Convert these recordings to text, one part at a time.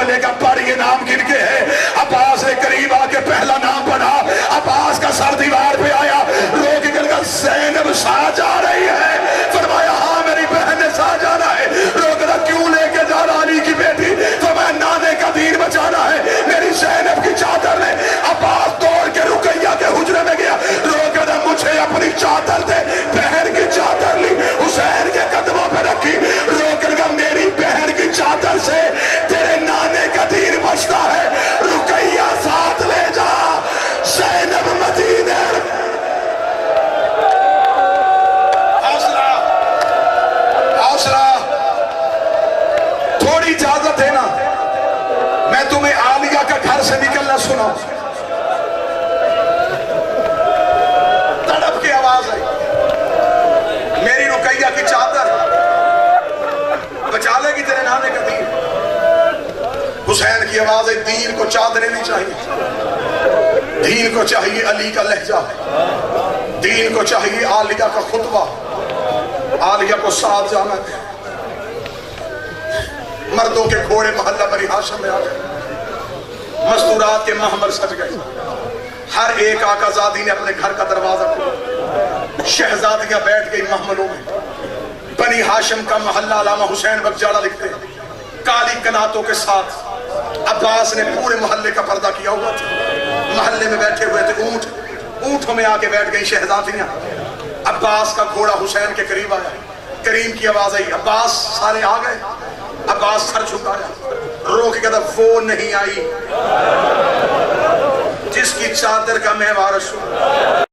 ملے گا، پڑھ یہ نام گن کے ہے۔ عباس نے قریب آ کے پہلا نام پڑھا، عباس کا سر دیوار پہ آیا، رو کے کہا زینب ساتھ جا رہی ہے؟ فرمایا ہاں میری بہن نے ساتھ جانا ہے۔ رو کہا کیوں لے کے جا رہا علی کی بیٹی؟ فرمایا نانے کا دین بچانا ہے، میری زینب کی چادر لے۔ عباس دوڑ کے رقیہ کے حجرے میں گیا، رو کہا مجھے اپنی چادر دے، بہن کی چادر لی، حسین کے قدموں پہ رکھی، رو کہا میری بہن کی چادر سے تیرے نانے کا دین بچتا ہے، رقیہ ساتھ لے جا، زینب مدینے۔ حوصلہ حوصلہ، تھوڑی اجازت ہے نا، میں تمہیں عالیہ کا گھر سے نکلنا سنا، تڑپ کے آواز آئی، میری رقیہ کی چادر بچا لے گی تیرے نانے کا دین۔ حسین کی آواز ہے دین کو چادریں نہیں چاہیے، دین کو چاہیے علی کا لہجہ، دین کو چاہیے عالیہ کا خطبہ، عالیہ کو ساتھ جانا ہے۔ مردوں کے گھوڑے محلہ بنی ہاشم میں آ گئے، مستورات کے محمل سج گئے، ہر ایک آقا زادی نے اپنے گھر کا دروازہ کھولا، شہزادیاں بیٹھ گئی محملوں میں۔ بنی ہاشم کا محلہ علامہ حسین بگجاڑا لکھتے ہیں، کالی کناتوں کے ساتھ عباس نے پورے محلے کا پردہ کیا ہوا تھا، محلے میں بیٹھے ہوئے تھے اونٹ، اونٹوں میں آ کے بیٹھ گئی شہزادیاں۔ عباس کا گھوڑا حسین کے قریب آیا، کریم کی آواز آئی عباس، سارے آ گئے؟ عباس سر جھکایا، رو کے کہتا وہ نہیں آئی جس کی چادر کا میں وارث ہوں۔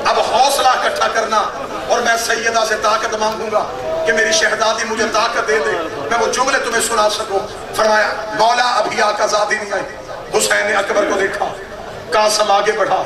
اب حوصلہ اکٹھا کرنا، اور میں سیدہ سے طاقت مانگوں گا کہ میری شہزادی مجھے طاقت دے دے، میں وہ جملے تمہیں سنا سکوں۔ فرمایا مولا ابھی آقا زادی نہیں آئی۔ حسین نے اکبر کو دیکھا، قاسم آگے بڑھا،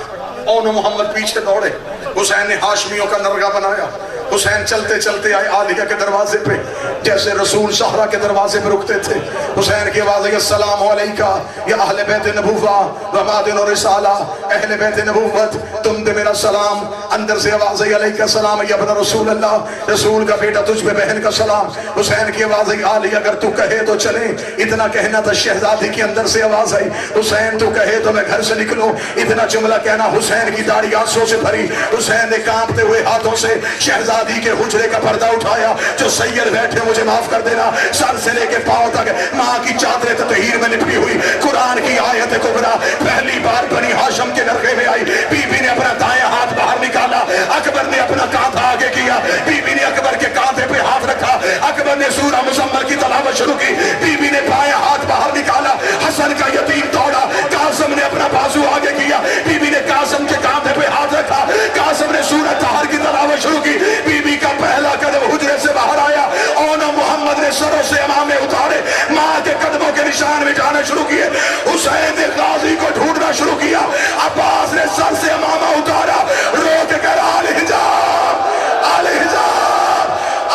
اون محمد پیچھے دوڑے، حسین نے ہاشمیوں کا نرگہ بنایا۔ حسین چلتے چلتے آئے عالیہ کے دروازے پہ، جیسے رسول صحرا کے دروازے پہ رکتے تھے۔ حسین کی آواز ہے السلام علیکہ یا اہل بیت نبوہ و معدن و رسالہ، اہل بیت نبوت تم دے میرا سلام۔ اندر سے آواز ہے علیکہ السلام یا ابن رسول اللہ، رسول کا بیٹا تجھ پہ بہن کا سلام۔ حسین کی آواز ہے عالیہ اگر تو کہے تو چلے، اتنا کہنا تھا شہزادی کی اندر سے آواز ہے حسین تو کہے تو میں گھر سے نکلوں، اتنا جملہ کہنا حسین کی داڑھی آنسوں سے بھری۔ حسین نے کانپتے ہوئے ہاتھوں سے شہزادی کے حجرے کا پردہ اٹھایا، جو سید بیٹھے مجھے معاف کر دینا، سر سے لے کے پاؤں تک ماں کی چادر تطہیر میں لپٹی ہوئی قرآن کی آیت کبریٰ پہلی بار بنی ہاشم کے نرغے میں آئی۔ بی بی نے اپنا دائیں ہاتھ باہر نکالا، اکبر نے اپنا کانٹا آگے کیا، بی بی نے اکبر کے کانٹے پہ ہاتھ رکھا، اکبر نے سورہ مزمل کی تلاوت شروع کی، بی بی نے بائیں ہاتھ باہر نکالا، حسن کا یتیم دوڑا، قاسم نے اپنا بازو آگے کیا، بی بی نے قاسم کے کانٹے پہ ہاتھ رکھا، قاسم نے سورہ طہر کی تلاوت شروع کی، بی بی کا پہلا قدم حجرے سے باہر آیا، اون محمد نے سروں سے امامے اتارے، ماں کے قدموں کے نشان مٹانا شروع کیے، حسین نے غازی کو ڈھونڈنا شروع کیا، عباس نے سر سے امامہ اتارا، رو کے کہا الحجاب الحجاب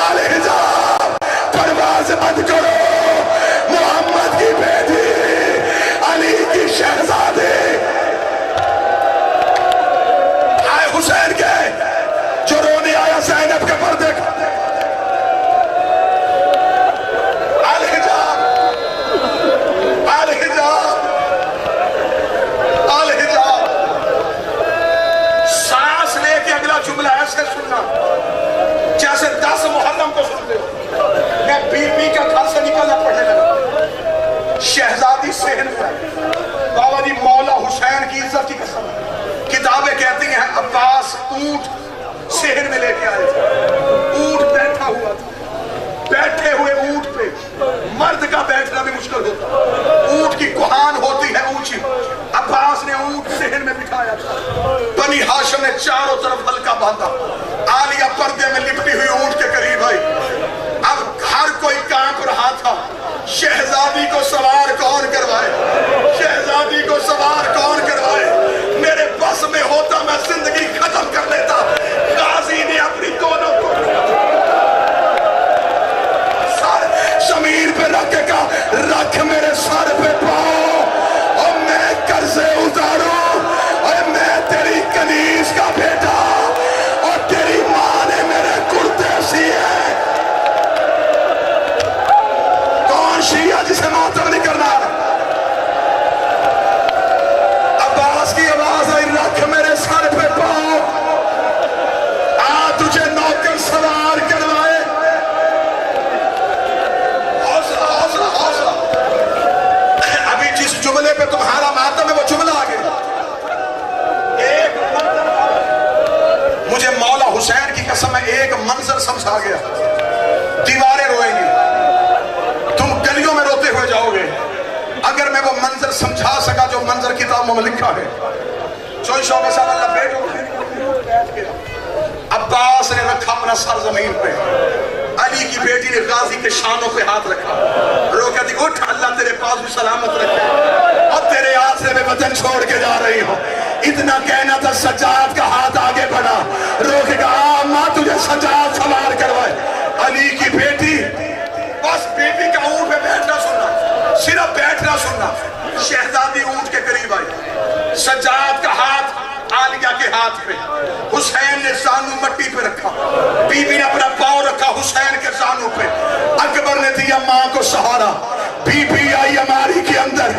الحجاب، پرواز مت کرو، محمد کی بیٹی علی کی شہزادی۔ آئے حسین کے جو رونے آیا زینب کے پردے کا، الحجاب الحجاب الحجاب۔ سانس لے کے اگلا جملہ ایسے سننا جیسے 10 محرم کو سنتے ہو۔ میں بی بی کا گھر سے نکلنا پڑھنے لگا، شہزادی صحن میں بابا جی مولا حسین کی عزت کی قسم، کتابیں کہتی ہیں عباس اونٹ صحن میں لے کے آئے تھے، اونٹ بیٹھا ہوا تھا، بیٹھے ہوئے اونٹ پہ مرد کا بیٹھنا بھی مشکل ہوتا، اونٹ کی کوہان ہوتی ہے اونچی، عباس نے اونٹ صحن میں بٹھایا تھا، بنی ہاشم نے چاروں طرف حلقہ باندھا، عالیہ پردے میں لپٹی ہوئی اونٹ کے قریب آئی، اب ہر کوئی کانپ رہا تھا، شہزادی کو سوار کون کروائے، شہزادی کو سوار کون کروائے، میرے بس میں ہوتا میں زندگی ختم کر لیتا، غازی نے اپنی دونوں کو زمین پہ رکھ کے کہا رکھ میرے سر پہ پاؤں اور میں قرضے اتاروں، اور میں تیری کنیز کا بیٹا اور تیری ماں نے میرے کرتے سیے۔ کون شیعہ جسے ماتم منظر سمجھا سکا جو منظر کتابوں میں لکھا ہے. چوئی شوق صاحب اللہ بیٹھو. عباس نے رکھا اپنا سر زمین پہ, علی کی بیٹی نے غازی کے شانوں پہ ہاتھ رکھا, رو کہتی اٹھ اللہ تیرے پاس بھی سلامت رکھے, اور تیرے آسرے میں وطن چھوڑ کے جا رہی ہوں. اتنا کہنا تھا, سجاد کا ہاتھ آگے بڑھا, رو کے کہا ماں تجھے سجاد سوار کروائے. علی کی بیٹی بس بی بی کا اونٹ پہ بیٹھنا سننا, صرف بیٹھنا سننا. شہزادی اونٹ کے قریب آئی, سجاد کا ہاتھ عالیہ کے ہاتھ پہ, حسین نے زانو مٹی پہ رکھا, بی بی نے اپنا پاؤں رکھا حسین کے زانو پہ. اکبر نے دیا ماں کو سہارا, بی بی آئی اماری کے اندر,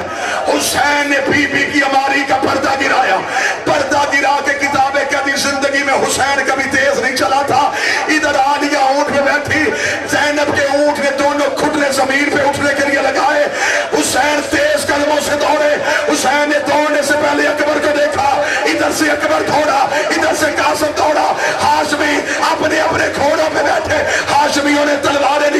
حسین نے بی بی کی اماری کا پردہ گرایا. پردہ گرا کے کتابیں کہتی زندگی میں حسین کبھی تیز نہیں چلا تھا. ادھر عالیہ اونٹ پہ بیٹھی, زینب کے اونٹ نے دونوں کھٹنے زمین پہ اٹھنے کے لیے لگائے. حسین تیز قدموں سے دوڑے, حسین نے دوڑنے سے پہلے اکبر کو دیکھا, ادھر سے اکبر دوڑا, ادھر سے قاسم دوڑا. ہاشمی اپنے اپنے گھوڑوں پہ بیٹھے, ہاشمیوں نے تلواریں